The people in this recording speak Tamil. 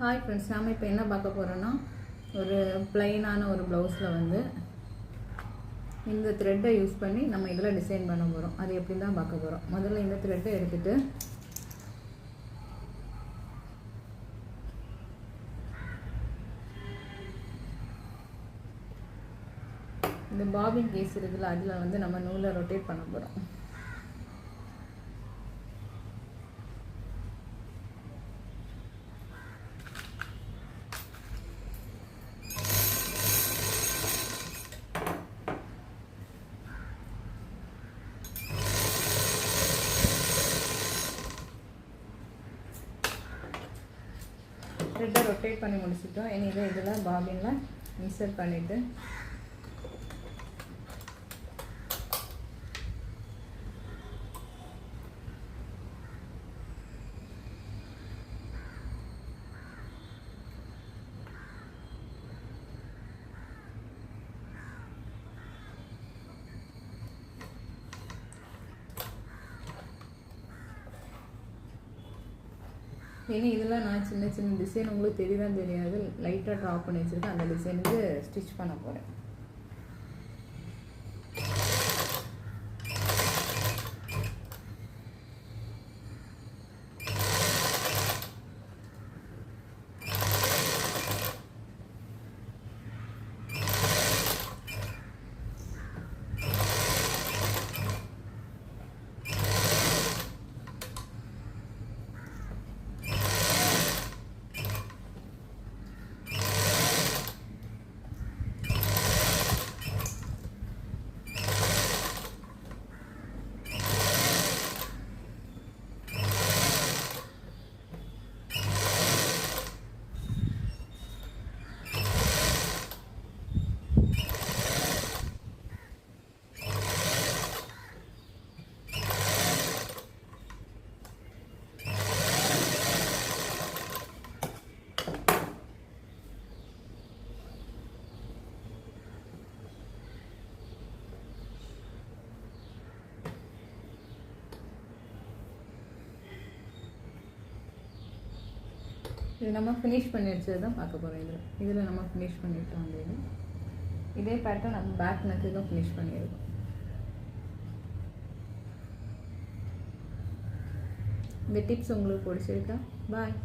ஹாய் ஃப்ரெண்ட்ஸ், நாம் இப்போ என்ன பார்க்க போகிறோன்னா ஒரு ப்ளைனான ஒரு ப்ளவுஸில் வந்து இந்த த்ரெட்டை யூஸ் பண்ணி நம்ம இதில் டிசைன் பண்ண போகிறோம். அது எப்படி தான் பார்க்க போகிறோம். முதல்ல இந்த த்ரெட்டை எடுத்துகிட்டு இந்த பாபின் கேஸ் இருக்குல்ல, அதில் வந்து நம்ம நூலை ரொட்டேட் பண்ண போகிறோம். த்ரெட்டை ரொட்டேட் பண்ணி முடிச்சிட்டோம். இனி இதில் பாபினில் இன்சர்ட் பண்ணிவிட்டு இனி இதில் நான் சின்ன சின்ன டிசைன் உங்களுக்கு தெரியுதான் தெரியாது லைட்டாக ட்ரா பண்ணி வச்சுருக்கேன். அந்த டிசைனுக்கு ஸ்டிச் பண்ண போகிறேன். இது நம்ம ஃபினிஷ் பண்ணி வச்சது தான் பார்க்க போகிறோம். இதில் நம்ம ஃபினிஷ் பண்ணிட்டோம். இதே பேட்டர்ன் நம்ம பேக் நெக்குக்கும் ஃபினிஷ் பண்ணியிருக்கோம். இந்த டிப்ஸ் உங்களுக்கு பிடிச்சிருக்கா? பாய்.